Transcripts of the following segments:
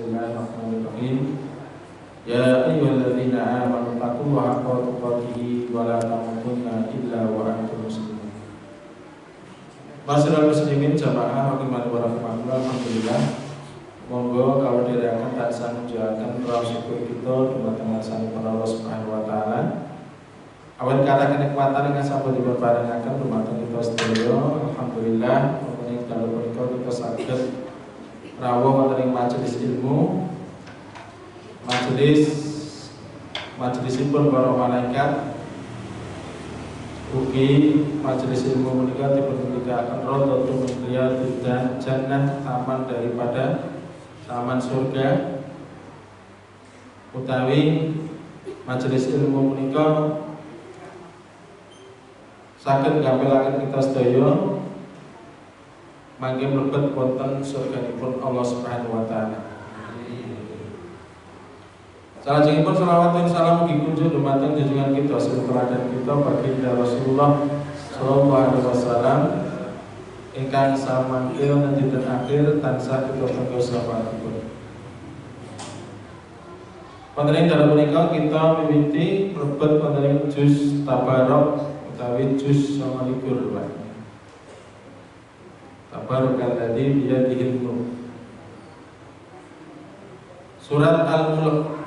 Bismillahirrahmanirrahim. Ya ayyuhalladzina amanu taqullaha haqqa tuqatih wa la tamutunna illa wa antum muslimun. Masyaallah muslimin jamaah rahiman wa rahimakumullah. Alhamdulillah. Monggo kalau dherekaken tansah mujahaken raos syukur kita dumateng asmanipun Allah Subhanahu wa taala. Awit kata kenikmatan ingkang sampun dipun paringaken dumateng kita sedaya. Alhamdulillah menika dalu punika kita saged rawuh wonten ing majelis ilmu. Majelisipun para malaikat. Ugi majelis ilmu menika dipunindikaken Raudhatun min riyadhil jannah, taman daripada taman surga. Utawi majelis ilmu menika saged nggambelaken kita sedaya mangke mlebet wonten surganipun Allah Subhanahu wa taala. Salajengipun shalawat dan salam mugi kunjuk dumateng junjungan kita teladan kita baginda Rasulullah sallallahu alaihi wasallam ingkang samangke dinten akhir tansah kita tenggo syafaatipun. Wonten ing dalem punika kita miwiti mlebet wonten ing juz Tabarok utawi juz 29. Tabarakal ladzi biyadihil mulk. Surat Al-Mulk.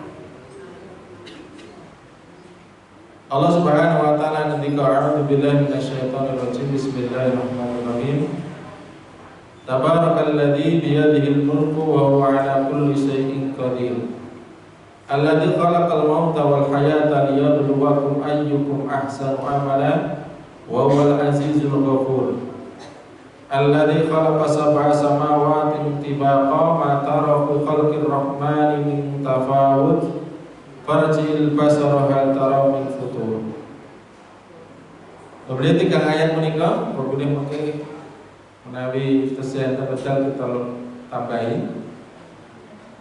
Allah Subhanahu wa taala ngendika a'udzu billahi minasyaitonir rajim. Bismillahirrahmanirrahim. Tabarakal-ladzi biyadihil mulku wa huwa 'ala kulli syai'in qadir. Alladzi khalaqal mauta wal hayata liyabluwakum ayyukum ahsanu amala wa huwal azizul ghafur. Alladzi khalaqa sab'a samawati tibaqa ma tara fi khalqir rahmani min tafawut. Farji'il basara hal tara min futur. Kemudian 3 ayat menika boleh mungkin menawi tesih betul kita tambahi.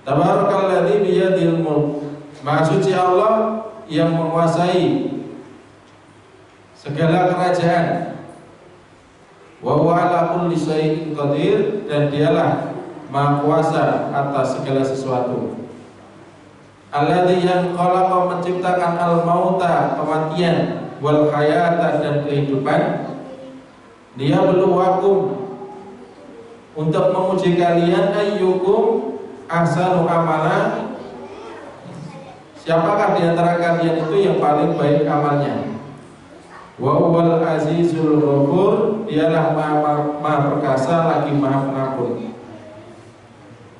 Tabarakalladzi biyadil mulk. Maha suci Allah yang menguasai segala kerajaan. Wa huwa ala kulli syai'in qadir, dan dialah maha kuasa atas segala sesuatu. Alladzi yang khalaqa, menciptakan al-mauta, kematian, wal hayata, dan kehidupan. Dia beluwakum, untuk menguji kalian, ayyukum ahsanu amala, siapakah di antara kalian itu yang paling baik amalnya. Wa huwal azizul ghafur, dialah maha perkasa lagi maha pengampun.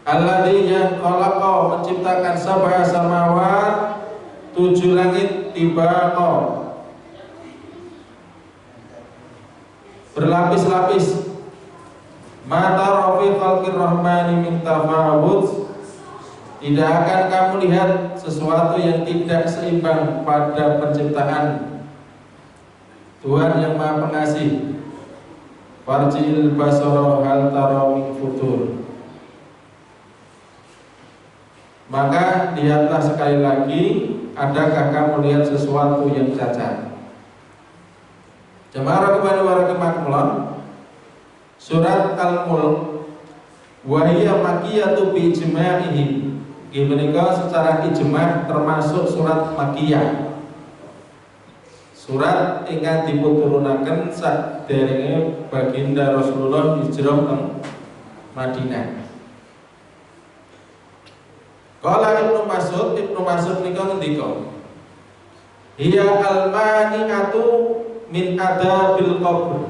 Alladzi yang khalaqa, menciptakan sab'a samawat, 7 langit tibaqa, berlapis-lapis. Mata rafi khalqir rahmani min tafawut, tidak akan kamu lihat sesuatu yang tidak seimbang pada penciptaan Tuhan yang maha pengasih. Farji'il basara hal tara min futur. Maka lihatlah sekali lagi, adakah kamu lihat sesuatu yang cacat. Jemaah rahimakumullah, surat Al-Mulk wa hiya makkiyatu bi ijma'ihi. Menika secara ijma' termasuk surat Makkiyah. Surat ingkang diputurunaken saderenge baginda Rasulullah hijrah teng Madinah. Qala Ibnu Mas'ud nika ngendika, hiya al-mani'atu min adabil qabr.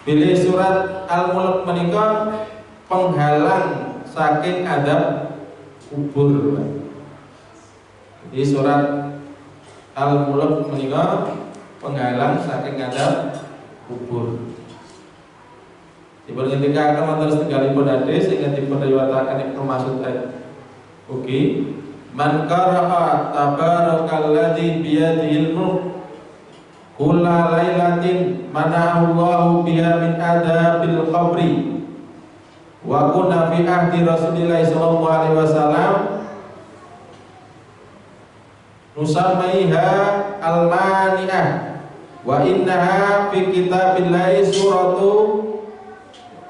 Bilih surat Al-Mulk menika penghalang saking adab kubur. Jadi surat Al-Mulk menika penghalang saking adab kubur. Dipun ngendikaken wonten setunggalipun hadis ingkang dipun riwayataken Ibnu Mas'ud. Oke, man qara'a tabarakalladzi biyadihil mulk kulla lailatin mana'ahu Allahu biha min adabil qabri wa kunna fi ahdi Rasulillah sallallahu alaihi wasallam nusammaiha al-mani'ah wa innaha fi kitabillahi suratu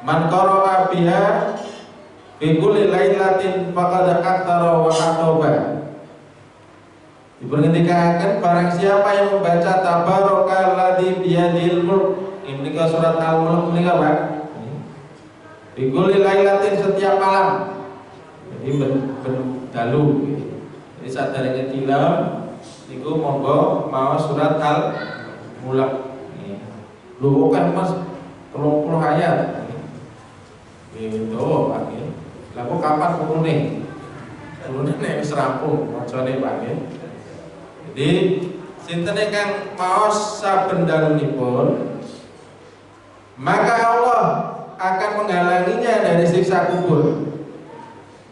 man qara'a biha fi kulli lailatin faqad aktsara wa atoba. Diperhentikan barang siapa yang membaca tabarakalladzi biyadil mulk. Ini menika surat Al-Mulk menika, Pak. Fi kulli lailatin setiap malam. Jadi dalu. Jadi sadarenge tilem niku monggo maos surat Al-Mulk. Lho kan Mas 30 ayat. Gitu, Pak. Lah kok kapan turune? Turune nek wis rampung macane, Pak. Jadi sinten ingkang maos saben dalunipun, maka Allah akan menghalanginya dari siksa kubur.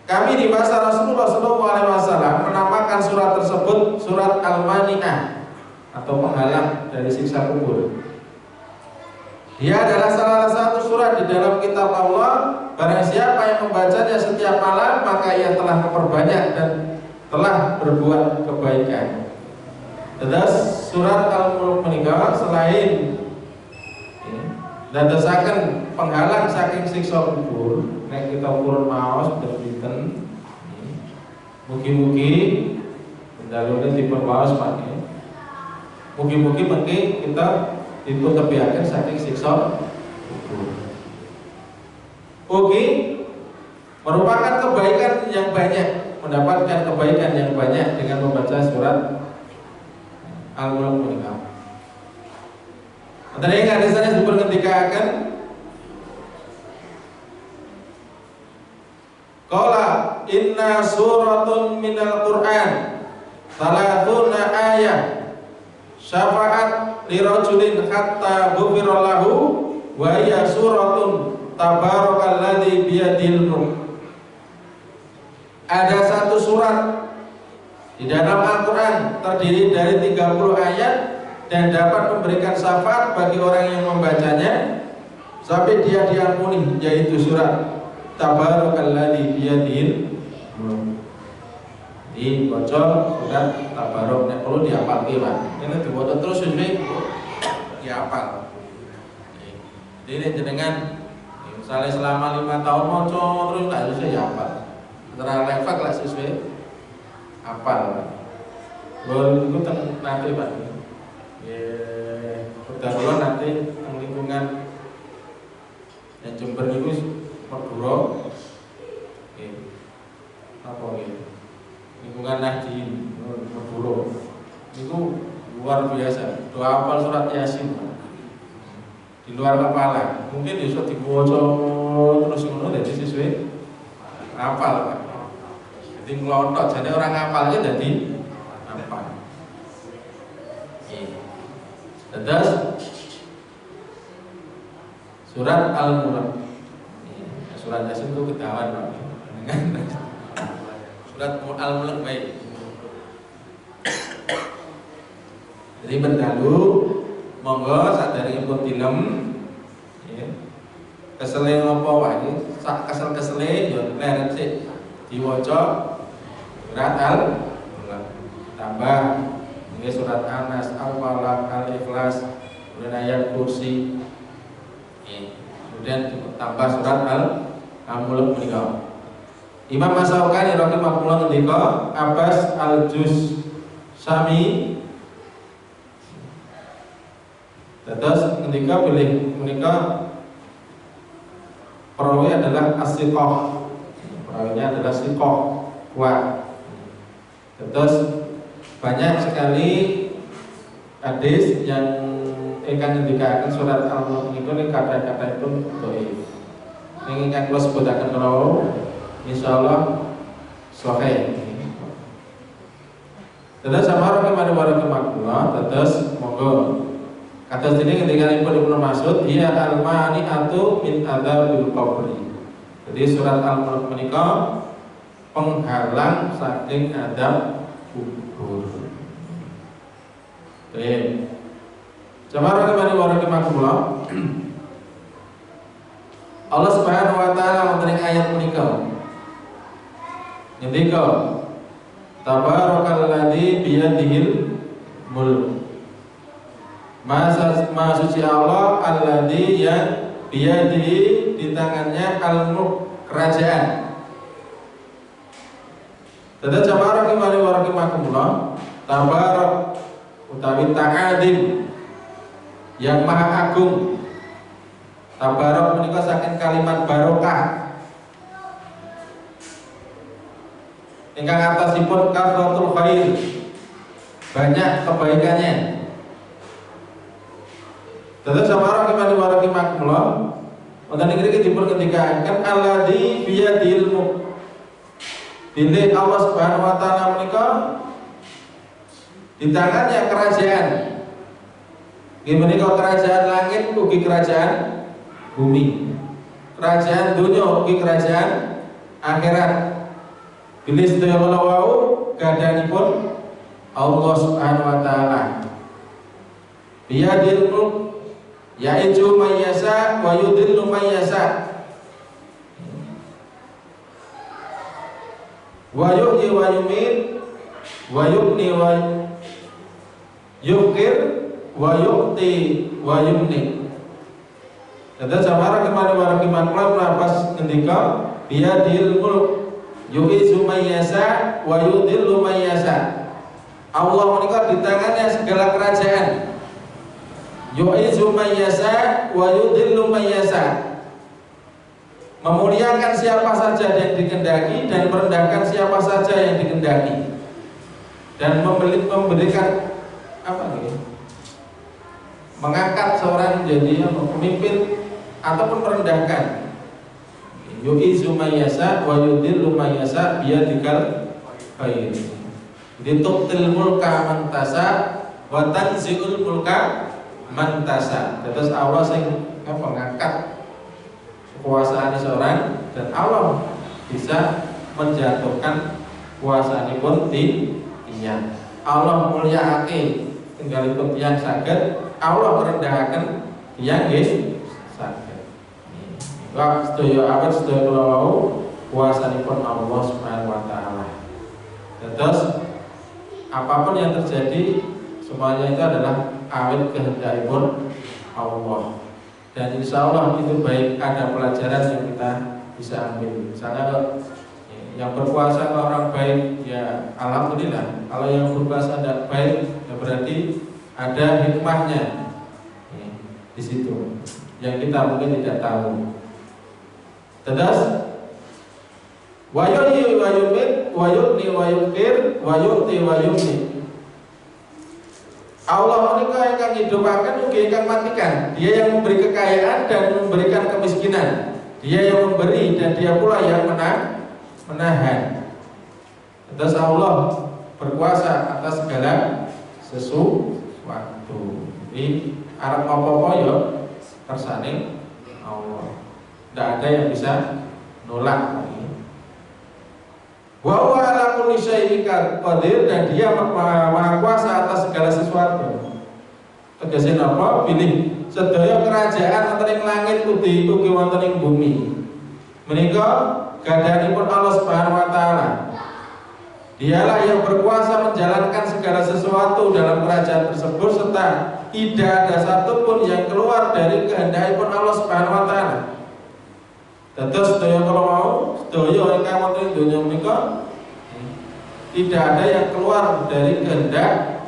Kami di masa Rasulullah SAW menamakan surat tersebut surat Al-Mani'ah atau penghalang dari siksa kubur. Dia adalah salah satu surat di dalam kitab Allah. Barang siapa yang membacanya setiap malam, maka ia telah memperbanyak dan telah berbuat kebaikan. Terus surat Al-Mulk menika selain dadosaken penghalang saking siksa kubur, nek kita purun maos pinten. Mugi-mugi pendalune dipun waos Pak. Mugi-mugi mengki kita dipun tebiaken saking siksa kubur. Ugi merupakan kebaikan yang banyak, mendapatkan kebaikan yang banyak dengan membaca surat Al-Mulk menika. Tadi yang hadisnya disebut ketika akan qala inna suratun minal Qur'an salatuna ayat syafaat lirajulin hatta ghufira lahu wa hiya suratun tabarakalladzi biyadil mulk. Ada satu surat di dalam Al-Quran terdiri dari 30 ayat dan dapat memberikan syafaat bagi orang yang membacanya sampai dia diampuni, yaitu surat Tabarakalladzi biyadil mulk. Di bocor surat Tabarok nek perlu dihafalke, Pak. Ini dibaca terus sampai dihafal. Jadi jenengan misalnya selama 5 tahun maca terus tak harus dihafal. Setelah lefak lah sesuai hafal. Lalu itu nanti, Pak. Perdaruan nanti yang lingkungan yang Jember itu Madura, apa gitu? Lingkungan Nahdien Madura itu luar biasa. Doa hafal surat Yasin di luar kepala. Mungkin bisa dibaca terus ngono dadi sesuai hafal, Pak. Jadi ngelotok, jadi orang hafalnya jadi hafal. Terus surat Al-Mulk. Surat Yasin itu ketahuan, Pak. Surat Al-Mulk baik. Jadi berdalu monggo saderengipun tilem kesele apa wae, sak kesel-kesele ya leren sik diwaca surat Al-Mulk. Tambah ini surat An-Nas, Al-Falaq, Al-Ikhlas, kemudian ayat kursi. Kemudian tambah surat Al-Mulk menika. Imam As-Syaukani rahimahullah ngendika Abbas Al-Juz Sami terus ngendika pilih menika perawi adalah as-siqah. Perawinya adalah siqah kuat. Terus banyak sekali hadis yang ingkang ngendikaken surat Al-Mulk niku kata-kata itu dhaif. Ning ingkang kula sebutaken menawa insyaallah sahih. Terus sama rahimahullah terus monggo kata sini ketika Ibnu Mas'ud dia al-mani'atu min adzabil qabri. Jadi surat Al-Mulk menika penghalang saking adab kubur. Baik. Jamaah rahimahullah. Allah Subhanahu wa taala wonten ayat menika. Ngendika Tabarakalladzi biyadihil mulk. Maha suci Allah alladzi yang biyadihi di tangannya al-mulk kerajaan. Dados jamaah rahimani wa rahimakumullah, tabarak utawi ta'adim yang maha agung. Tabarak menika saking kalimat barokah. Ingkang atasipun kasratul khair, banyak kebaikannya. Dados jamaah rahimani wa rahimakumullah, wonten niki dipun ngendikaken alladzi biyadil mulk. Bilih Allah Subhanahu wa taala menika di tangannya kerajaan. Nggih menika kerajaan langit ugi kerajaan bumi. Kerajaan dunya ugi kerajaan akhirat. Bilih sedaya kala wau gadhanipun Allah Subhanahu wa taala. Biyadil mulk yaitu mayyasa wa yudhillu mayyasa. Wa yuhyi wa yumit wa yubni wa yukir wa yukti wa yumni. Dados samara kemari warakiman kula pas ngendika biyadil mulk yu'izu mayyasa wa yudhillu mayyasa. Allah menika di tangannya segala kerajaan. Yu'izu mayyasa wa yudhillu mayyasa. Memuliakan siapa saja yang dikehendaki dan merendahkan siapa saja yang dikehendaki, dan memberikan apa nih? Mengangkat seorang menjadi pemimpin ataupun merendahkan. Yu'izu mayyasa wa yudhillu mayyasa biyadikal khair. Lituqtil mulka man tasa wa tanzi'ul mulka man tasa. Terus Allah sing mengangkat kekuasaan seorang, dan Allah bisa menjatuhkan kekuasaan pun tiyang. Allah mulyakake tinggalipun tiyang saged, Allah merendahkan tiyang nggih saged. Wa sedaya awet sedaya kula wau kuasanipun Allah Subhanahu wa taala. Terus apapun yang terjadi semuanya itu adalah awet kehendakipun Allah. Dan insya Allah itu baik, ada pelajaran yang kita bisa ambil. Misalnya kalau yang berpuasa kalau orang baik, ya alhamdulillah. Kalau yang berpuasa tidak baik, ya berarti ada hikmahnya di situ yang kita mungkin tidak tahu. Terus wa yuhyi wa yumit wa yughni wa yuqir wa yu'ti wa yumni. Allah menika ingkang hidupaken ugi ingkang matikan. Dia yang memberi kekayaan dan memberikan kemiskinan. Dia yang memberi dan dia pula yang menahan. Terus Allah berkuasa atas segala sesuatu. Jadi arep apa-apa ya kersane Allah. Tidak ada yang bisa nolak. Wa huwa ala kulli syai'in qadir, dan dia maha kuasa atas segala sesuatu. Tegese napa? Bilih sedaya kerajaan wonten ing langit ugi wonten ing bumi. Menika gadhanipun Allah Subhanahu wa taala. Dialah yang berkuasa menjalankan segala sesuatu dalam kerajaan tersebut, serta tidak ada satupun yang keluar dari kehendakipun Allah Subhanahu wa taala. Dados sedaya kala mau sedaya ingkang wonten ing donya menika tidak ada yang keluar dari kehendak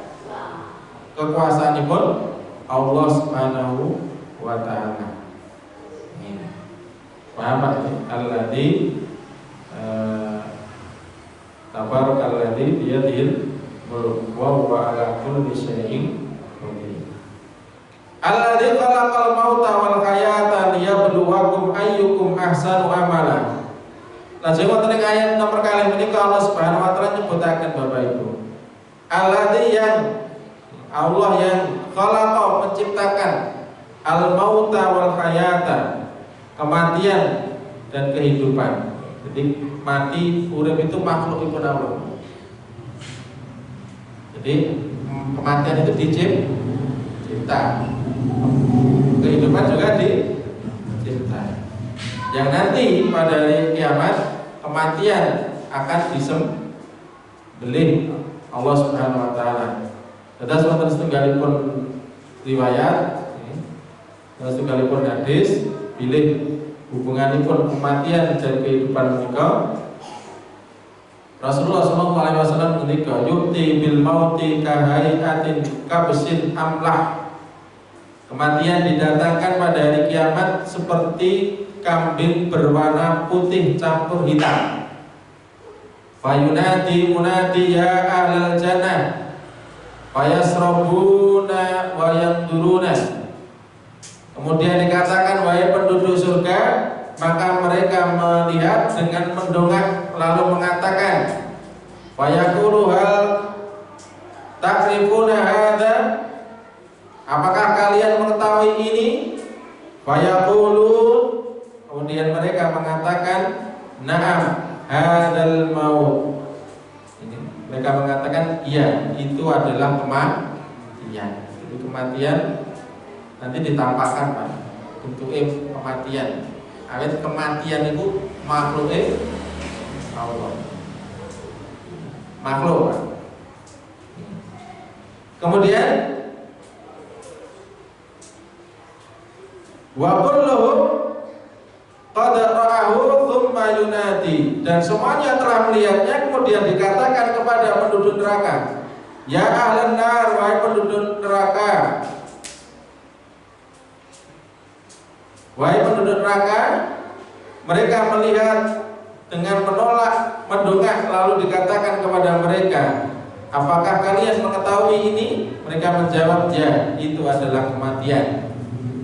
kekuasaanipun Allah Subhanahu wa taala. Paham Pak? Alladzi tabarakalladzi biyadihil mulk wa huwa ala kulli syai'in qadir. Alladzi khalaqal mauta wal hayata liyabluwakum ayyukum ahsanu amala. Lajeng wonten ing ayat nomor kalih menika Allah Subhanahu wa taala nyebutaken Bapak Ibu. Alladzi yang Allah yang khalaqa menciptakan al mauta wal hayata, kematian dan kehidupan. Jadi mati urip itu makhluk ikut Allah. Jadi kematian itu dicipta, kehidupan juga dicipta. Yang nanti pada hari kiamat kematian akan disembelih Allah Subhanahu wa taala. Dados wonten setunggalipun riwayat, setunggalipun hadis bilih hubunganipun kematian dan kehidupan menika Rasulullah SAW ketika yukti bil mauti kahaiatin kabsin amlah, kematian didatangkan pada hari kiamat seperti kambing berwarna putih campur hitam. Fayunadi munadi ya ahlal jannah fayasrabuna wa yanduruna. Kemudian dikatakan wahai penduduk surga, maka mereka melihat dengan mendongak lalu mengatakan fayaqulu hal ta'rifuna hadza, apakah kalian mengetahui ini? Fayaqulu, kemudian mereka mengatakan na'am hadzal maut. Ini mereka mengatakan iya, itu adalah kematian. Jadi kematian nanti ditampakkan Pak, bentuknya kematian. Awet kematian itu makhluk Allah, makhluk Pak. Kemudian wa kulluhum qad ra'ahu tsumma yunadi, dan semuanya telah melihatnya kemudian dikatakan kepada penduduk neraka, ya ahlan nar, wahai penduduk neraka, wahai penduduk neraka. Mereka melihat dengan menolak, mendongak, lalu dikatakan kepada mereka, apakah kalian mengetahui ini? Mereka menjawab, ya, itu adalah kematian.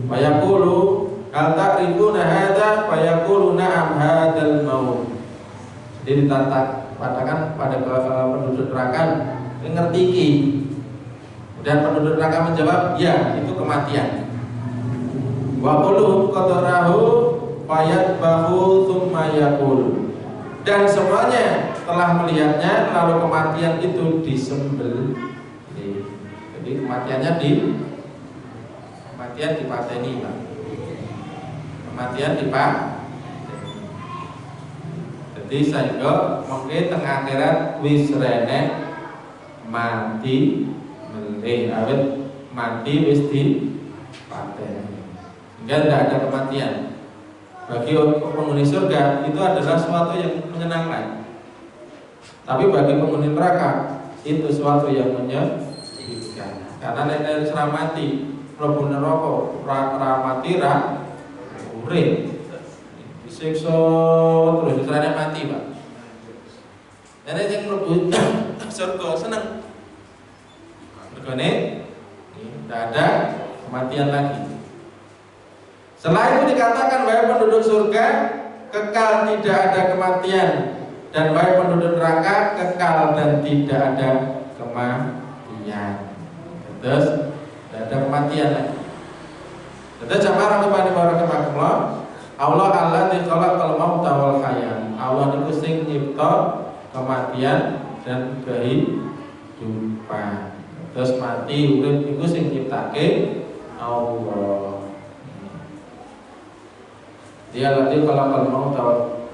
Fayaqulu hal ta'rifuna hadza, fayaqulu na'am hadzal maut. Jadi dikatakan pada penduduk neraka, ngerti iki. Dan penduduk neraka menjawab, ya, itu kematian. Wa quluhum qadarahu fayatbahu tsumma yaqul, dan semuanya telah melihatnya lalu kematian itu disembelih. Jadi kematian dipateni Pak. Kematian jadi sehingga mungkin tengah akhirat wis rene mati melih, awet mati wis dipateni. Sehingga tidak ada kematian. Bagi penghuni surga itu adalah sesuatu yang menyenangkan. Tapi bagi penghuni neraka itu sesuatu yang menyedihkan. Karena nek ora mati, mlebu neraka, ora mati ra urip. Disiksa terus disarane mati, Pak. Nek sing mlebu surga seneng. Mergone tidak ada kematian lagi. Setelah itu dikatakan wahai penduduk surga, kekal tidak ada kematian, dan wahai penduduk neraka, kekal dan tidak ada kematian. Terus tidak ada kematian lagi. Terus jamaah rahimahullah, Allah alladzi khalaqal mauta wal hayat. Allah niku sing nyipta kematian dan kehidupan. Terus mati urip niku sing nyiptake Allah. Dia latih kalau mau tahu.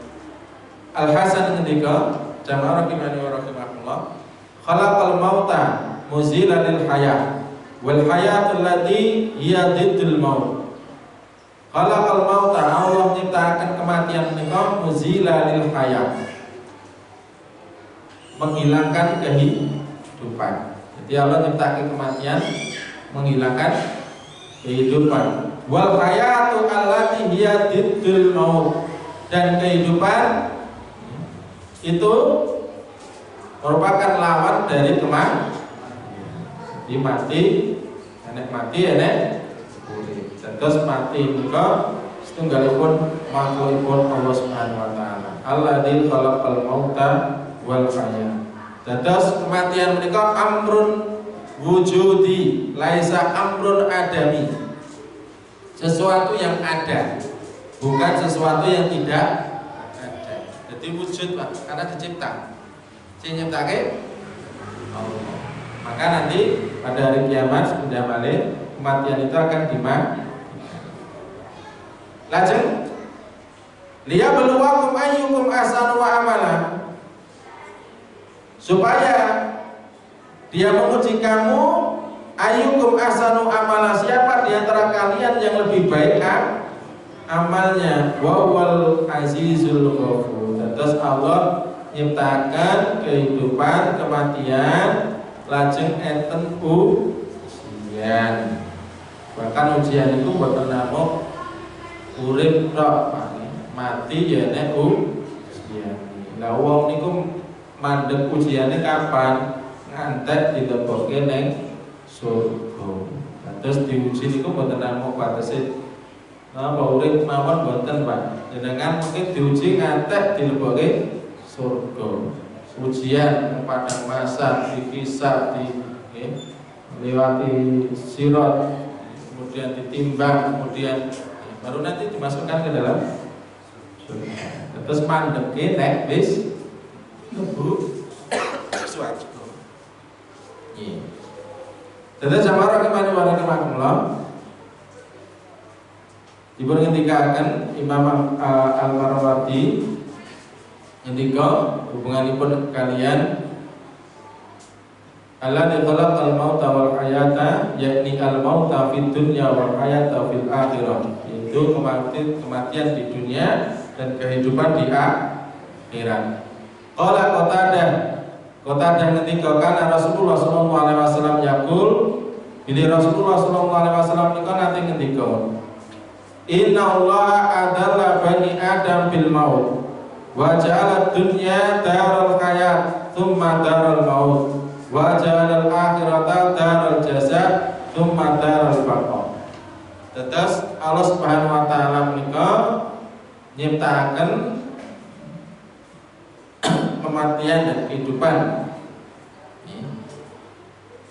Al Hasan ketika jamaah rahimahullah, khalaqal mauta muzilan lil hayat wal hayatul ladzi hiya diddul maut. Khalaqal mauta, Allah menciptakan kematian menika muzilan lil hayat, menghilangkan kehidupan. Jadi Allah menciptakan kematian, menghilangkan kehidupan. Wal hayatu allati hiya diddul maut, dan kehidupan itu merupakan lawan dari kematian. Jadi mati, enek mati, enek urip. Terus mati menika setunggalipun makhlukipun Allah Subhanahu wa taala. Alladzi khalaqal mauta wal hayat. Terus kematian menika amrun wujudi, laisa amrun adami. Sesuatu yang ada, bukan sesuatu yang tidak ada. Jadi wujud Pak, karena dicipta. Sing nyiptake Allah. Maka nanti pada hari kiamat sudah balik, kematian itu akan dimatikan. Lajeng liyabluwakum ayyukum ahsanu amala, supaya dia menguji kamu. Ayyukum ahsanu amala, siapa di antara kalian yang lebih baik amalnya. Wa wal azizul ghafur. Terus Allah nyiptakan kehidupan, kematian, lajeng enten ujian. Bahkan ujian itu boten namung urip tok, mati ya nek ujian. Lah wong niku mandeg ujiane kapan? Ngantek dilebokke ning surga. Terus diuji niku boten namung batese apa urip mawon boten, Pak. Jenengan mungkin diuji ngantek dilebokke surga. Ujian padang mahsyar, dikisah, lewati sirat, kemudian ditimbang, kemudian baru nanti dimasukkan ke dalam surga. Terus mandeke nek wis mlebu swarga. Nggih. Dados jamaah kemana warahmatullah. Dipun ngendikaken Imam Al-Marwazi ngendika hubunganipun kalian alladzi khalaqal mauta wal hayata, yakni al mauta fid dunya wal hayata fil akhirah, yaitu kematian di dunia dan kehidupan di akhirat. Qala Qatadah ngendika kana Rasulullah sallallahu alaihi wasallam yaqul, bila Rasulullah sallallahu alaihi wasallam niku nate ngendika, inna Allah adalla bani Adam bil maut wa ja'ala dunya darul hayat thumma darul maut wa ja'ala al-akhirata darul jaza thumma darul baqa. Tetes Allah Subhanahu wa taala menika nyiptaken kematian dan kehidupan.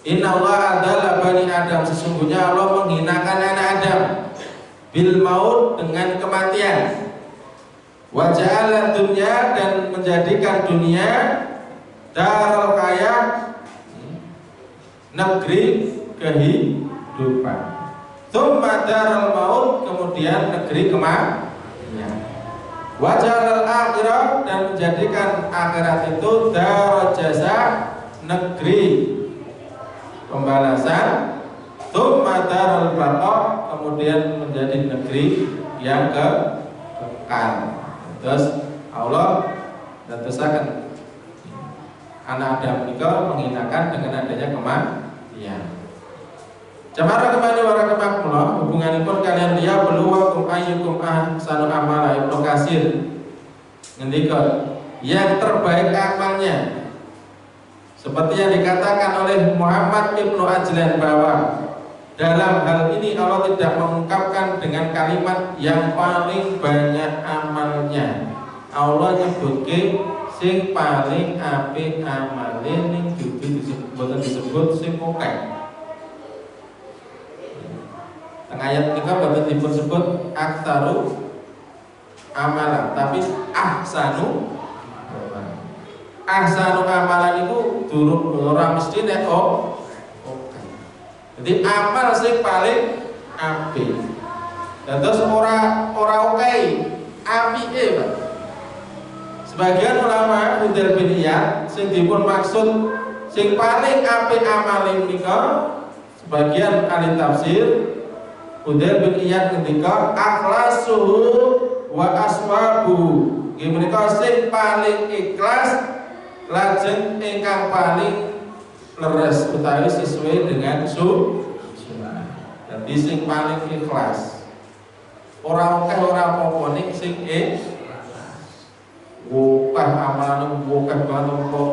Inna Allah adalah bani Adam, sesungguhnya Allah menghinakan anak Adam bil maut, dengan kematian, wa ja'ala dunya, dan menjadikan dunia darul hayat, negeri kehidupan, tsumma darul maut, kemudian negeri kematian, wa ja'ala akhirah, dan menjadikan akhirat itu darul jaza, negeri pembalasan, tsumma darul baqa, kemudian menjadi negeri yang kekal. Terus Allah dadosaken anak Adam menika menghinakan dengan adanya kematian. Jamaah kembali warahmatullah, hubunganipun kalian dia beluwakum ayyukum ahsanu amala. Ibnu Katsir ngendika yang terbaik amalnya, seperti yang dikatakan oleh Muhammad Ibnu Ajlan bahwa dalam hal ini Allah tidak mengungkapkan dengan kalimat yang paling banyak amalnya. Allah nyebutke sing paling apik amale ning dudu disebut sing akeh. Teng ayat kita boten dipun sebut aktaru amalan, tapi ahsanu amalan itu durung ora mesti nek jadi amal sing paling apik. Terus ora oke apike, Pak. Sebagian ulama Hudal bin Iyad sing dipun maksud sing paling apik amale menika, sebagian ahli tafsir Hudal bin Iyad ngendika akhlasuhu wa aswabu. Nggih menika sing paling ikhlas lajeng ingkang paling leres utawi sesuai dengan sunnah. Jadi sing paling ikhlas. Ora akeh ora apa-apa ning sing ikhlas. Wukah amalan wukah banget kok.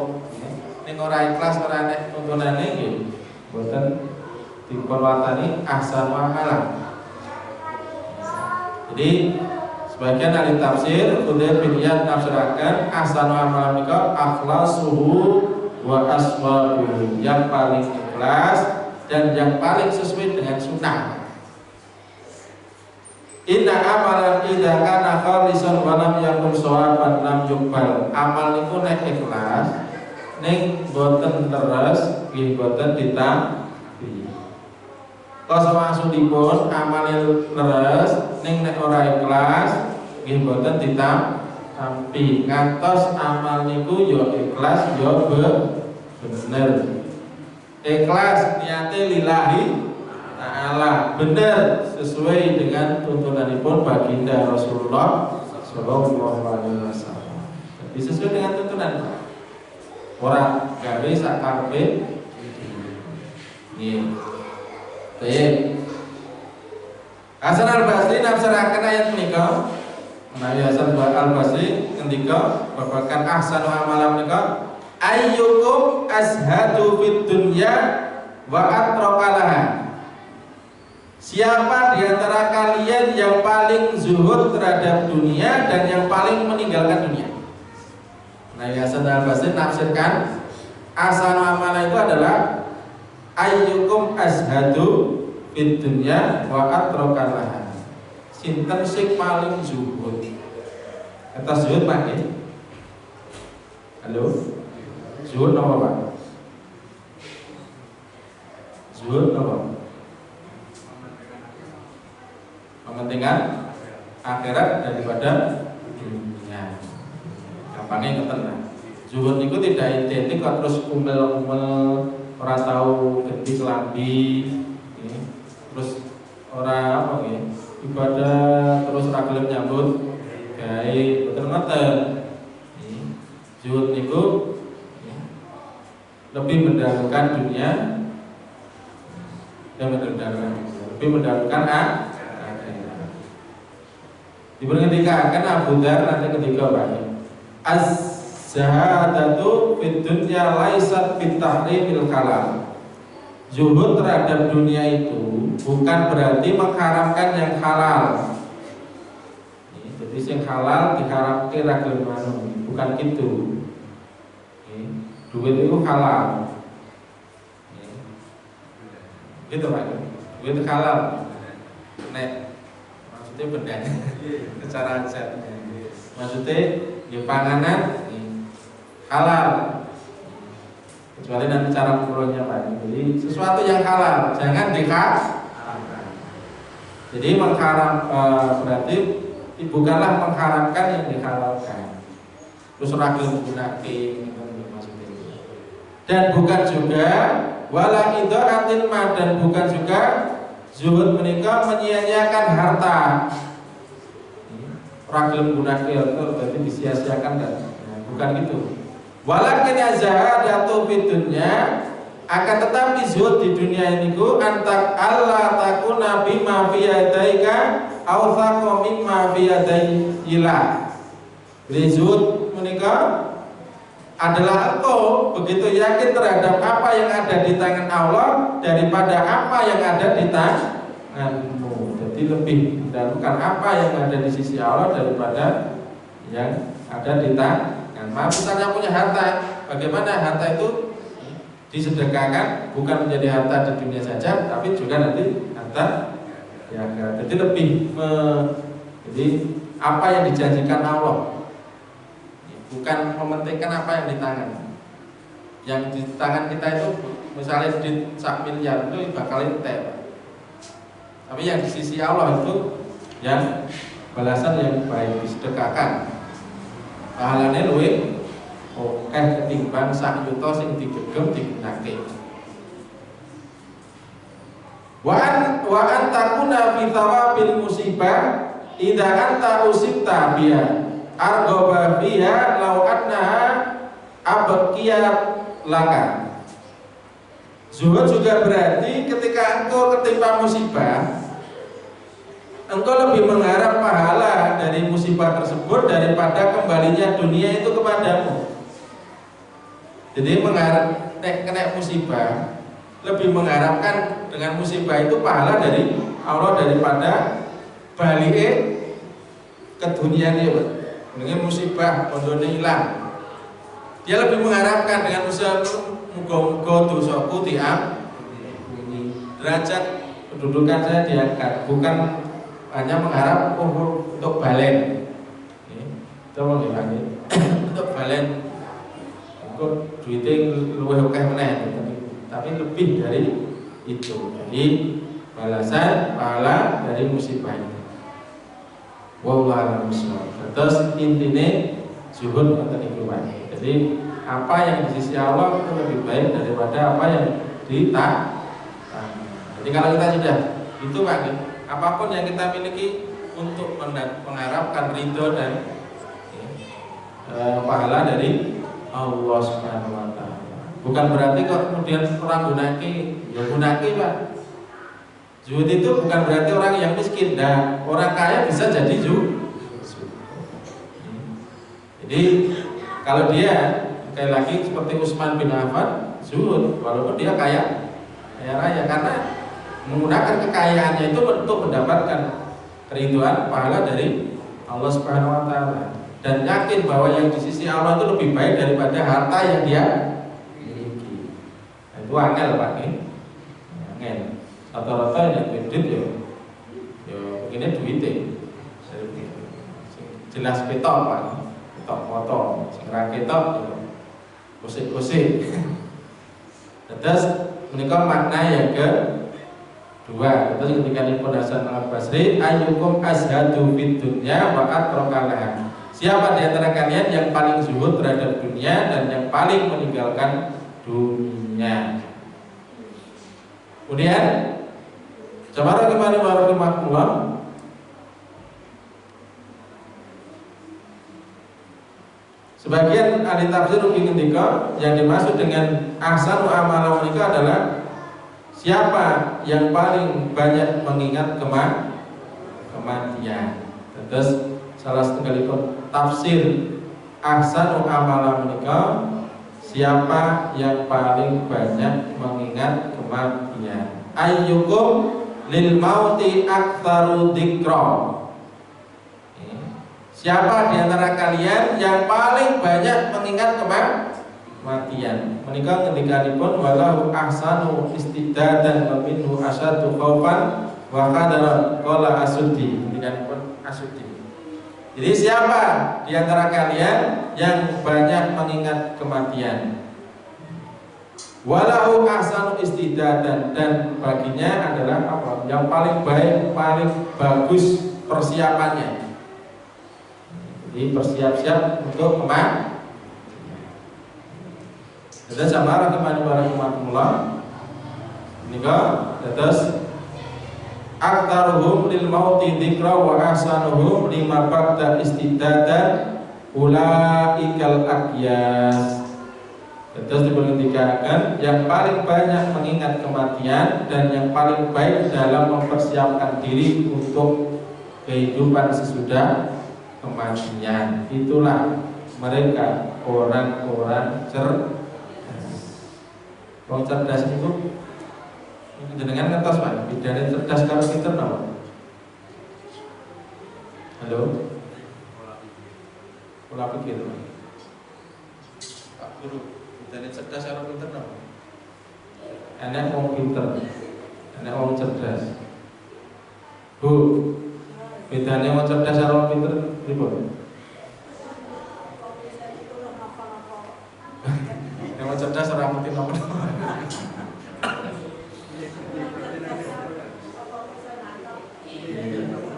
Ning ora ikhlas ora nek tuntunane nggih boten diperwatani ahsan amalan. Jadi sebagian ahli tafsir Hudayr bin Iyad nafsiraken ahsan amalan menika akhlasuhu wa aswabuhu, yang paling ikhlas dan yang paling sesuai dengan sunnah. Inna amalan idza kana khalisan wa lam yakun shawaban lam yuqbal. Amal niku nek ikhlas ning boten leres nggih boten ditampi. Kos maksudipun amal leres ning nek ora ikhlas nggih boten ditampi. Ngantos amal niku ya ikhlas ya bener. Ikhlas niate lillahi ta'ala, bener sesuai dengan tuntunanipun baginda Rasulullah sallallahu alaihi wasallam. sesuai dengan tuntunan. Orang gawe sak karepe. Nggih. Baik. Hasan Al-Basri nafsiraken ayat menika. Menawi Hasan Al-Basri ngendika babagan ahsanu amalan menika ayyukum azhadu fid dunya wa atraqalaha. Siapa di antara kalian yang paling zuhud terhadap dunia dan yang paling meninggalkan dunia? Nah, Hasan Al-Basri nafsirkan ahsanu amalan itu adalah ayyukum azhadu fid dunya wa atraqalaha. Sinten sing paling zuhud? Kata zuhud Pak nggih? Halo? Zuhud napa Pak? Zuhud napa? Mementingkan akhirat daripada dunia. Gampangnya ngeten lah. Zuhud niku tidak identik kok terus kumel-kumel, ora tau ganti kelambi, terus ora apa nggih, ibadah terus ra gelem nyambut gawe, mboten ngoten. Zuhud niku lebih mendahulukan dunia dan lebih mendahulukan akhirat. Diperhentikan Abu Dzar nanti ketika Pak. Az-zahadatu fid dunya laisat fit tahrimil halal. Zuhud terhadap dunia itu bukan berarti mengharamkan yang halal. Jadi yang halal diharamkan ra gelem manut, bukan gitu. Duit itu halal. Gitu Pak. Duit halal. Nek maksudnya benda secara set. Maksudnya di panganan halal. Kecuali nanti cara pengurusnya Pak. Jadi sesuatu yang halal jangan diharamkan. Jadi mengharam berarti bukanlah mengharamkan yang dihalalkan. Terus ragil menggunakan maksudnya. Dan bukan juga wala idaatil mal, dan bukan juga zuhud menika menyia-nyiakan harta. Ragil menggunakan itu berarti disia-siakan kan? Bukan gitu. Walakin azhadatu fid dunya, akan tetapi zuhud di dunia ini ku antak Allah takuna bima fi yadaika aw thaqa mimma fi yadayila. Jadi zuhud menika adalah engkau begitu yakin terhadap apa yang ada di tangan Allah daripada apa yang ada di tanganmu. Jadi lebih mendahulukan apa yang ada di sisi Allah daripada yang ada di tangan. Maaf, misalnya punya harta, bagaimana harta itu disedekahkan bukan menjadi harta di dunia saja, tapi juga nanti harta di akhirat. Jadi lebih jadi apa yang dijanjikan Allah, bukan mementingkan apa yang di tangan. Yang di tangan kita itu misalnya di 1 miliar itu bakal entek. Tapi yang di sisi Allah itu yang balasan yang baik, disedekahkan. Pahalane luwih ketimbang sak yuta sing digegem digunakake. Wa antakuna fi thawabil musibah idza anta usibta biha arghaba fiha law annaha abqiyat laka. Zuhud juga berarti ketika engkau ketimpa musibah, engkau lebih mengharap pahala dari musibah tersebut daripada kembalinya dunia itu kepadamu. Jadi mengharap kena musibah, lebih mengharapkan dengan musibah itu pahala dari Allah daripada balik ke dunia ini. Dengan musibah kondone hilang, dia lebih mengharapkan dengan usaha muga-muga dosaku diampuni, derajat kedudukan saya diangkat, bukan hanya mengharap untuk balen. Coba lagi untuk balen, untuk duitnya luwih akeh meneh, tapi lebih dari itu. Jadi balasan pahala dari musibah itu. Wallahu a'lam. Terus intine zuhud ngoten niku Pak. Jadi apa yang di sisi Allah itu lebih baik daripada apa yang di tangan. Jadi kalau kita sudah itu Pak, apapun yang kita miliki untuk mengharapkan ridho dan pahala dari Allah Subhanahu wa taala. Bukan berarti kok kemudian orang gunake Pak. Zuhud itu bukan berarti orang yang miskin. Nah, orang kaya bisa jadi zuhud. Jadi kalau dia sekali lagi seperti Utsman bin Affan zuhud walaupun dia kaya raya karena menggunakan kekayaannya itu untuk mendapatkan keriduan pahala dari Allah Subhanahu wa taala dan yakin bahwa yang di sisi Allah itu lebih baik daripada harta yang dia miliki. Nah, itu angel Pak nih. Angel. Rata-rata yang kredit ya begini duitnya. Jelas ketok Pak. Ketok foto, sing ra ketok ya kusik-kusik. Terus menika makna yang kedua. Terus ketika Ibnu Hasan Al-Basri, ayyukum azhadu fid dunya wa atrokalaha. Siapa di antara kalian yang paling zuhud terhadap dunia dan yang paling meninggalkan dunia? Kemudian Jamaah rahimahullah, sebagian ahli tafsir ngendika yang dimaksud dengan ahsanu amala menika adalah siapa yang paling banyak mengingat kematian. Terus salah sekaligus tafsir ahsanu amala menika siapa yang paling banyak mengingat kematian. Ayyukum lil mauti aktsaru dzikra. Siapa di antara kalian yang paling banyak mengingat kematian? Menika ngendikanipun walahu ahsanu istidadan wa minhu asyaddu khaufan wa qadara qala asudi. Ngendikanipun asudi. Jadi siapa di antara kalian yang banyak mengingat kematian? Walahu ahsanu istidadan, dan baginya adalah apa? Yang paling baik, paling bagus persiapannya. Jadi bersiap-siap untuk kematian. Ada sama rahimahullah. Nika terus aktaruhum lil mauti dzikra wa ahsanuhum lima ba'da istidadan ulaikal aqyas. Terus diperhatikan yang paling banyak mengingat kematian dan yang paling baik dalam mempersiapkan diri untuk kehidupan sesudah kematian. Itulah mereka orang-orang cerdas. Orang cerdas itu jenengan ngertos Pak, bedane cerdas karo pinter napa? Halo? Pola pikir Pak Guru, bedane cerdas karo pinter napa? Enak wong pinter, enak wong cerdas. Bu, bedane wong cerdas karo wong pinter pripun? Yang wong cerdas ora ngerti napa-napa.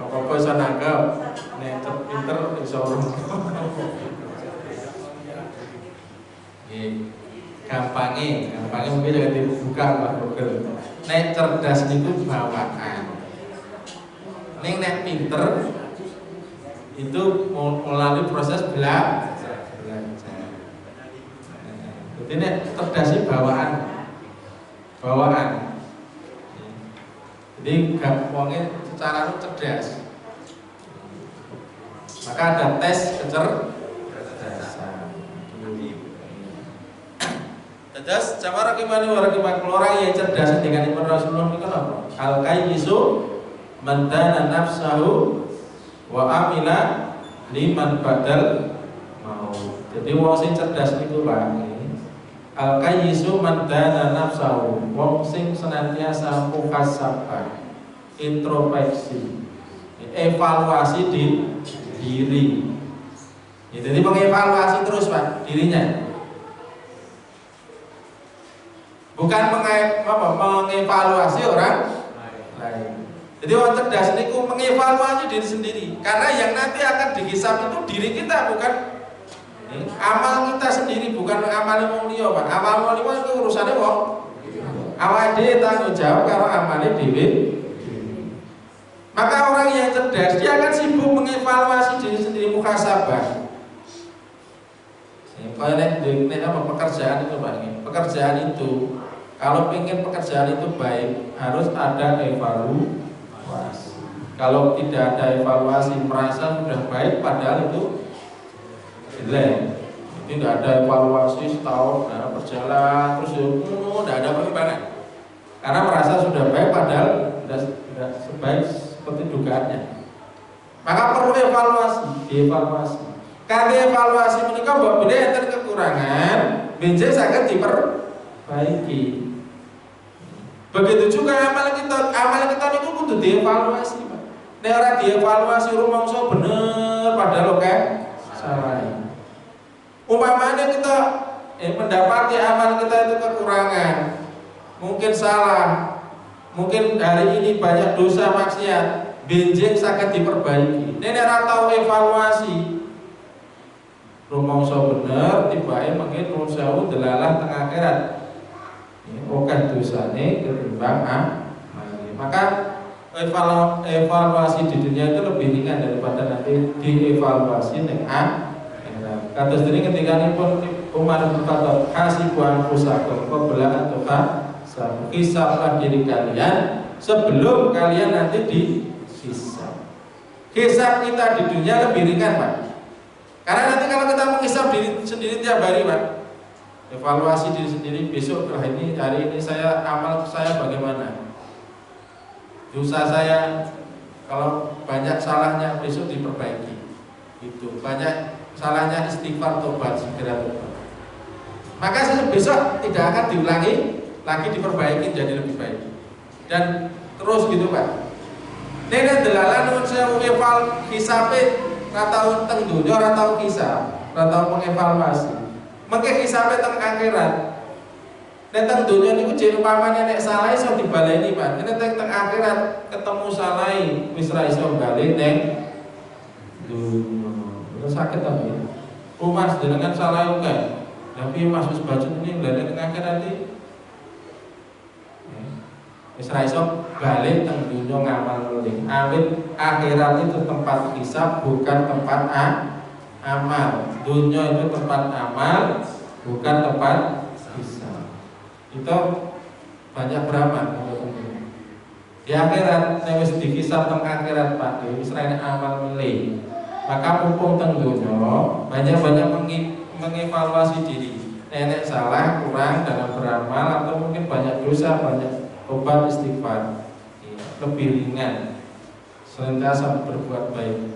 Apa-apa iso nangkep, nek pinter iso gampangnya mungkin jangan dibuka Pak Google. Nek cerdas itu bawaan. Nek pinter itu melalui proses belajar. Jadi nek cerdas itu bawaan. Jadi gampangnya secara cerdas. Maka ada tes kecerdasan. Terus jamaah orang yang cerdas dengan iman Rasulullah itu apa? Al-qayyisu man dana nafsahu wa amila liman badal mau. Jadi wong sing cerdas itu Pak. Al-qayyisu man dana nafsahu, wong sing senantiasa muhasabah, introspeksi, evaluasi di diri. Jadi mengevaluasi terus Pak dirinya. Bukan mengevaluasi orang lain. Jadi orang cerdas ini mengevaluasi diri sendiri. Karena yang nanti akan dihisab itu diri kita, bukan amal kita sendiri, bukan amal wong liya, Pak. Amal wong liya itu urusannya wong. Awake dhewe tanggung jawab karo amale dhewe. Maka orang yang cerdas dia akan sibuk mengevaluasi diri sendiri, muhasabah. Kalau nek apa pekerjaan itu Pak, pekerjaan itu kalau ingin pekerjaan itu baik harus ada evaluasi. Kalau tidak ada evaluasi merasa sudah baik padahal itu jelek. Tidak ada evaluasi setahun berjalan terus tidak ada perubahan. Karena merasa sudah baik padahal tidak sebaik seperti dugaannya. Maka perlu dievaluasi. Karena evaluasi menika mbok bilih enten kekurangan, benjing saged diperbaiki. Begitu juga amal kita niku kudu dievaluasi, Pak. Nek ora dievaluasi rumangsa bener padahal oke salah. Umpamanya kita mendapati amal kita itu kekurangan, mungkin salah, mungkin hari ini banyak dosa maksiat, benjing saged diperbaiki. Nek ora tau evaluasi, rumangsa bener tibake mungkin nuwun sewu delalah teng akhirat. Akeh dosane ketimbang maka evaluasi di dunia itu lebih ringan daripada nanti dievaluasi ning akhirat. Kados dene ketika pun Umar bin Khattab hasibu anfusakum qabla an tuhasabu, hisablah diri kalian sebelum kalian nanti dihisab. Hisab kita di dunia lebih ringan, Pak. Karena nanti kalau kita menghisab diri sendiri tiap hari, Pak, evaluasi diri sendiri, besok hari ini saya amal saya bagaimana, dosa saya kalau banyak salahnya besok diperbaiki, itu banyak salahnya istighfar tobat segera tobat, maka besok tidak akan diulangi lagi, diperbaiki jadi lebih baik dan terus gitu, Pak. Nenek delalah nun sewu eval hisabe ratau teng dunya ora tau hisab, ora tau mengevaluasi. Mengke hisabe teng akhirat. Nek teng dunya niku jek umpamane nek salah iso dibaleni, Pak. Nek teng akhirat ketemu salah wis ra iso bali ning dunya. Terus sakit ta ya. Mas jenengan salah oke. Tapi Mas wis baca ini bali teng akhirat iki. Wis ra iso bali teng dunya ngamal luling. Awit akhirat itu tempat hisab bukan tempat amal. Dunia itu tempat amal bukan tempat hisab. Itu banyak beramal. Di akhirat nek wis dihisab teng akhirat, Pak, wis ra amal milih. Maka mumpung teng dunya banyak-banyak mengevaluasi diri. Nenek salah kurang dalam beramal atau mungkin banyak dosa, banyak obat istighfar. Lebih ringan. Senantiasa berbuat baik.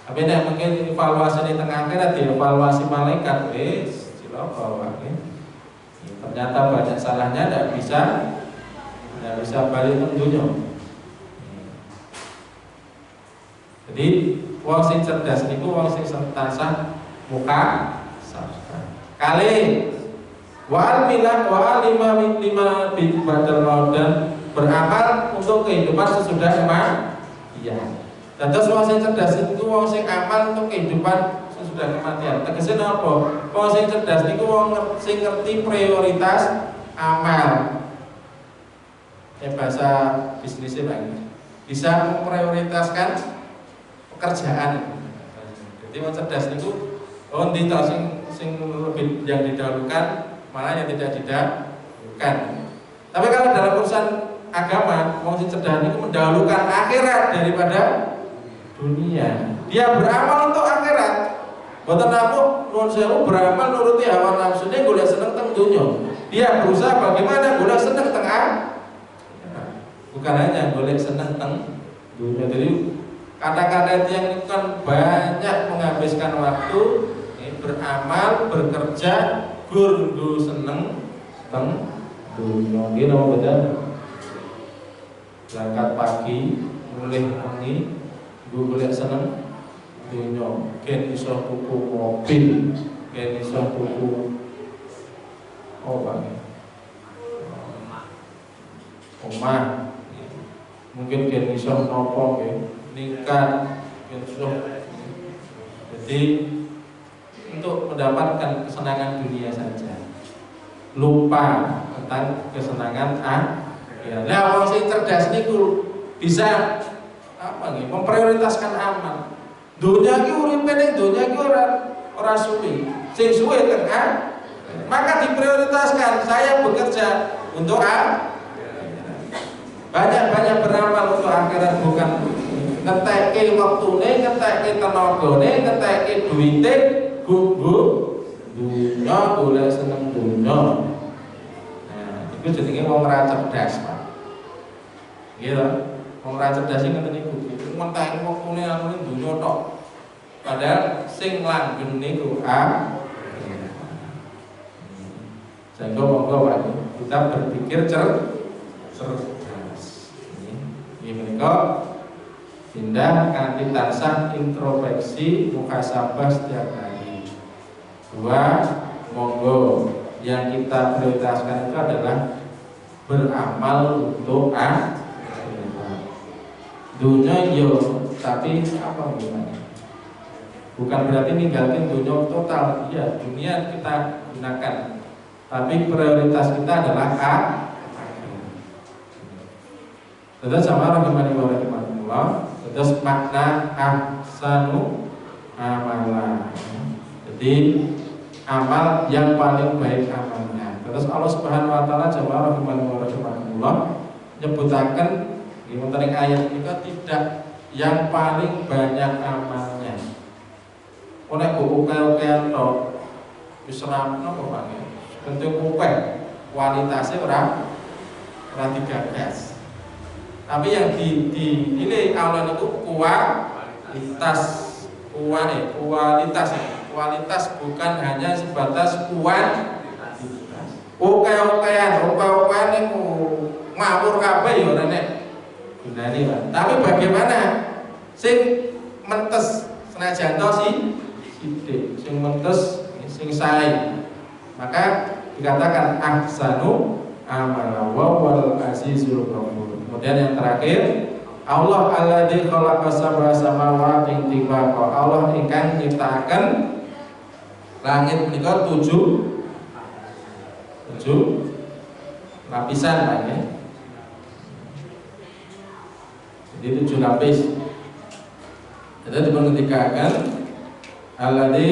Tapi nek mungkin evaluasi di tengah akhirat dievaluasi malaikat, wis cilaka wae. Ternyata banyak salahnya tidak bisa balik ke dunia. Jadi wong sing cerdas niku wong sing tansah muka sabda. Kali wa lima badal maut dan beramal untuk kehidupan sesudah kematian. Dan terus wong sing cerdas itu wong sing amal untuk kehidupan sesudah kematian. Tegese napa? Wong sing cerdas niku wong sing ngerti prioritas amal. Bahasa bisnisnya Pak, bisa memprioritaskan pekerjaan. Jadi wong cerdas niku ndi ta sing lebih yang didahulukan, malah yang tidak didahulukan. Tapi kalau dalam urusan agama, wong sing cerdas niku mendahulukan akhirat daripada dunia. Dia beramal untuk akhirat. Mboten namung nuwun sewu beramal nuruti hawa nafsune golek seneng teng dunya. Dia berusaha bagaimana golek seneng teng akhirat. Bukan hanya golek seneng teng dunia. Jadi kata-kata itu yang kan banyak menghabiskan waktu beramal, bekerja, gur seneng teng dunia. Nggih napa betul? Berangkat pagi, mulai wengi, gue boleh seneng dunia, gen iso tuku mobil, gen iso tuku omah, mungkin gen iso nopo, nikah, gen iso. Jadi untuk mendapatkan kesenangan dunia saja, lupa tentang kesenangan ya. Nah, orang sing cerdas niku bisa memprioritaskan amal. Dunia iki uripe ning dunia iki ora suwi. sing suwe tengah, maka diprioritaskan saya bekerja untuk banyak beramal untuk akhirat, bukan ngetekke waktune, ngetekke tenagane, ngetekke duwite, gunggu dunya, golek seneng dunya. Nah, itu jenenge wong ora cerdas, Pak. Nggih lho, wong ora cerdas iki ngeten niku. Ngetekke waktune anu dunya tok. Padahal sing langgeng niku sehingga monggo Pak, kita berpikir cerdas. Ini menika tindak kanthi tansah introspeksi muhasabah setiap hari. Dua, monggo yang kita prioritaskan itu adalah beramal untuk dunia yo, tapi apa gimana? Bukan berarti ninggalin dunia total, ya dunia kita gunakan. Tapi prioritas kita adalah terus sama rahimani wa rahimakumullah. Terus makna ahsanu amala. Jadi amal yang paling baik amalnya. Terus Allah Subhanahu wa taala jamaah rahimani wa rahimakumullah nyebutaken di wonten ayat ini tidak yang paling banyak amalnya. Oleh buku-buku tok wis ora napa Pak. Bentuk kupek, kualitasnya orang digagas. Tapi yang ini Allah itu kualitas bukan hanya sebatas kuantitas. Oke-okean yang ngawur kabeh ya rene. Gunane, Pak. Tapi bagaimana sing mentes senajan to sithik, sing mentes sing sae. Maka dikatakan ahsanu amala wa wal azizul ghafur. Kemudian yang terakhir, Allah alladzi khalaqa sab'a samawati tibaqa. Allah ingkang nyiptaken langit menika 7 lapisan Pak ya. Jadi 7 lapis. Jadi dipengertikan alladzi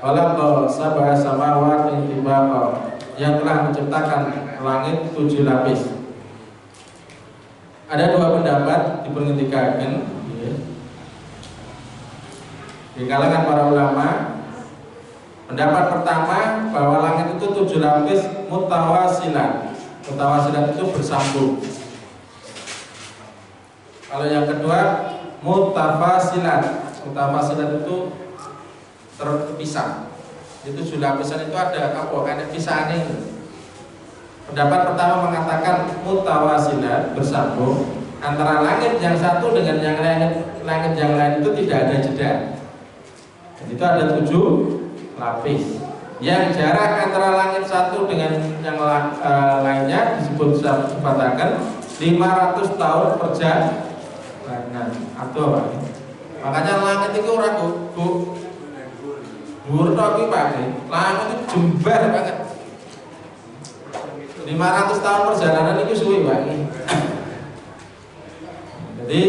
khalaqa sab'a samawati tibaqa, yang telah menciptakan langit 7 lapis. Ada 2 pendapat dipengertikan di kalangan para ulama. Pendapat pertama bahwa langit itu 7 lapis mutawasilan. Mutawasilan itu bersambung. Kalau yang kedua mutafasilan. Mutafasilan itu terpisah. Itu 7 lapisan itu ada pisahannya. Pendapat pertama mengatakan mutawasilat, bersambung antara langit yang satu dengan yang langit yang lain itu tidak ada jeda. Dan itu ada 7 lapis. Yang jarak antara langit satu dengan yang lainnya disebutkan 500 tahun perjalanan. Atau apa? Makanya langit itu ragu. Dhuwur tok iki Pak. Langit itu jembar banget. 500 tahun perjalanan itu suwi Pak. Jadi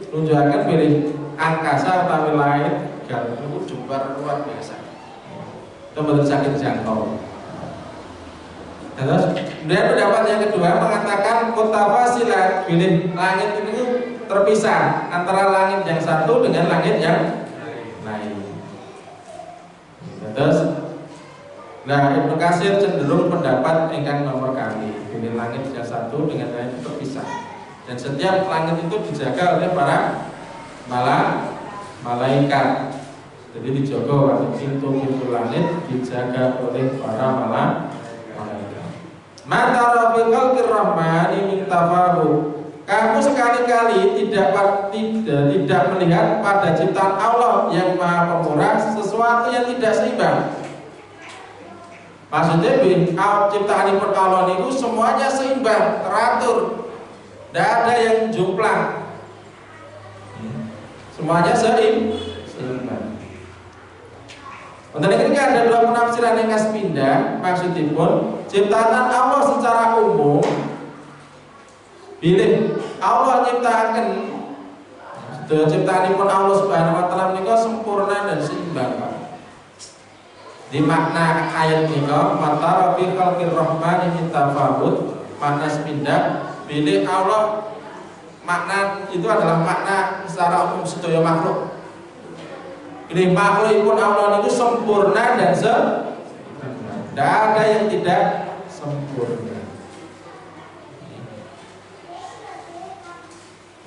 tunjukkan pilih angkasa utawi langit itu jembar luar biasa. Itu betul sakit jangkau. Terus kemudian pendapat yang kedua mengatakan mutafasilat, pilih langit itu terpisah antara langit yang satu dengan langit yang lain. Terus, nah Ibnu Katsir cenderung pendapat ingkang nomor kali, pilih langit yang satu dengan lain terpisah. Dan setiap langit itu dijaga oleh para malaikat. Jadi dijaga pintu-pintu langit dijaga oleh para malaikat. Mata rafiqal kirrahmani min tafaru. Kamu sekali-kali tidak melihat pada ciptaan Allah yang Maha Pemurah sesuatu yang tidak seimbang. Maksudnya ciptaan Allah itu semuanya seimbang, teratur, tidak ada yang jomplang. Semuanya seimbang. Untuk ini ada 2 penafsiran yang pindah. Maksudnya pun ciptaan Allah secara umum, pilih Allah ciptakan ciptaan Allah Subhanahu wa taala menika sempurna dan seimbang, Pak. Di makna ayat menika mata fi khalqir rahmani min tafawut, makna sepindah bilih Allah, makna itu adalah makna secara umum sedaya makhluk. Bilih makhluk pun Allah itu sempurna dan tidak ada yang tidak sempurna.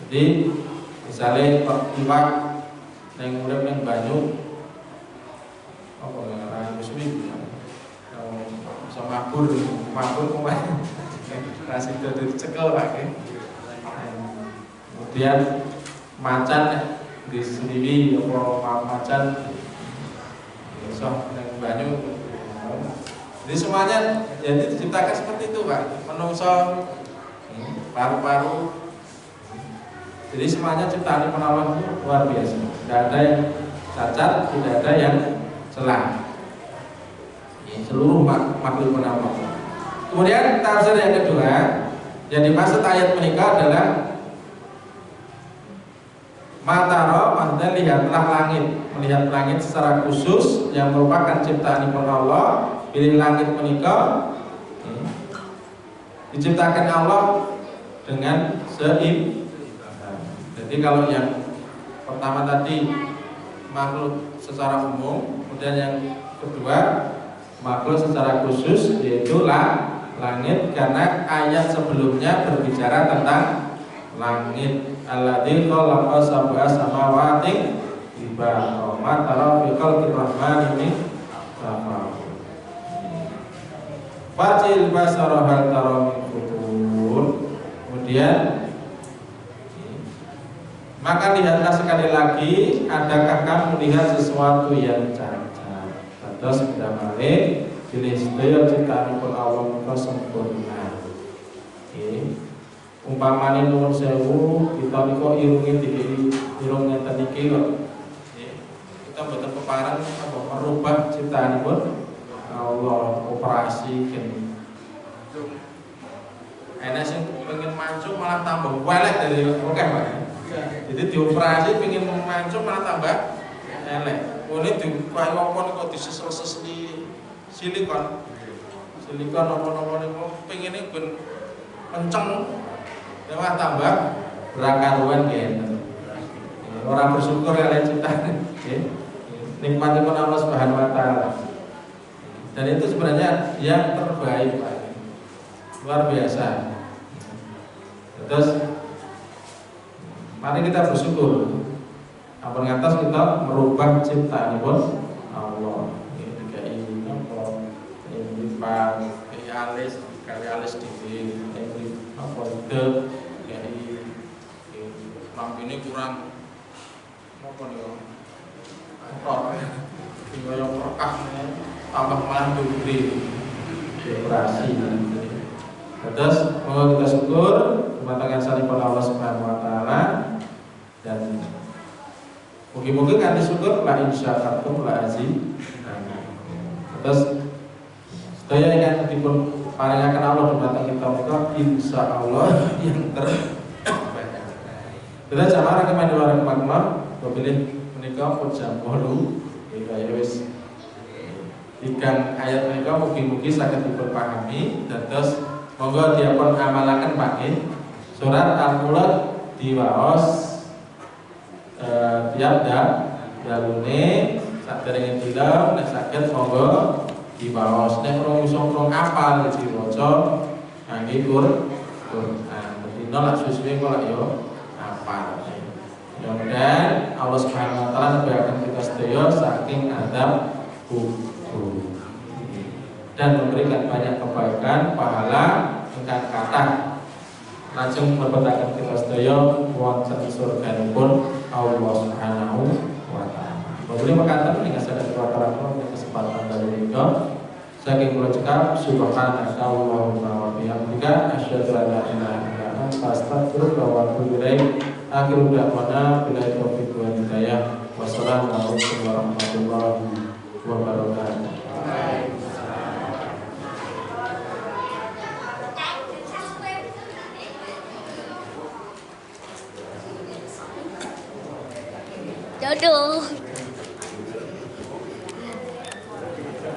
Jadi misalnya iwak yang urip ning banyu apa ora muslim bisa mabur kemarin kasih dadi cekel Pak. Kemudian macan di sendiri apa macan iso ning banyu. Jadi semuanya jadi diciptakan seperti itu Pak. Menungso paru-paru. Jadi semuanya ciptaan Allah itu luar biasa. Tidak ada yang cacat, tidak ada yang celah. Seluruh makhluk Allah. Kemudian tafsir yang kedua, yang dimaksud ayat menikah adalah mataro, maksudnya lihatlah langit, melihat langit secara khusus yang merupakan ciptaan Allah. Pilih langit menikah diciptakan Allah dengan seimbang. Jadi kalau yang pertama tadi makhluk secara umum, kemudian yang kedua makhluk secara khusus yaitu langit, karena ayat sebelumnya berbicara tentang langit. Alladzi khalaqa sab'a samawati tibaqa ma tara fi khalqir rahmani min tafawut. Fa'il basara hal tara min futur. Kemudian maka lihatlah sekali lagi, adakah kamu melihat sesuatu yang cacat? Terus sudah balik, pilih sedaya ciptaanipun Allah menika sempurna. Umpamane nuwun sewu, kita niku irunge dikiri irung ngeten iki kok. Kita mboten peparan apa merubah ciptaanipun Allah, operasi gen. Enak sing pengen mancung malah tambah welek dari oke Pak. Jadi dioperasi pengen mancung malah tambah elek. Ini dikuai wong kok disesel-seseli silikon. Silikon apa-apa niku pengene ben kenceng. Malah tambah berakaruan gitu. Orang bersyukur ya lain ciptaan. Nikmatipun Allah Subhanahu wa taala. Dan itu sebenarnya yang terbaik Pak. Luar biasa. Terus mari kita bersyukur. Ampun ngatas kita merubah ciptaanipun Allah. Dikai apa? Lipat, alis, kali alis dhewe, apa ide, dikai lampine kurang apa niku? Kotor. Tinggal yang rekah tambah malah diberi operasi. Terus mau kita syukur kematangan sanipun Allah Subhanahu wa taala, dan mungkin nanti syukur la insyakartum la azim. Terus sedaya ingkang dipun paringaken Allah dumateng kita menika insyaallah yang terbaik. Terus jamaah kemana orang makmum pilih menika pun jam 8 ya wis ikan ayat menika mugi-mugi saged dipahami. Terus monggo dipun amalaken pagi surat Al-Mulk diwaos tiap dalune saderenge film nek saged monggo diwaos. Nek krungu apal diwaca kangge Quran. Dina lak suwe-suwe kok lak yo apal. Mudah-mudahan Allah Subhanahu wa taala nebahaken kita sedaya saking azab kubur dan memberikan banyak kebaikan, pahala ingkang kathah lajeng mlebetaken kita sedaya wonten surganipun Allah Subhanahu wa taala. Boleh mekaten ing sadaya perkara kesempatan dari menika saking kula cekap subhanaka Allahumma wa bihamdika asyhadu an la ilaha illa anta astaghfiruka wa atubu ilaik. Akhirul da'wana billahi taufiq wal hidayah. Wassalamualaikum warahmatullahi wabarakatuh. Jodoh.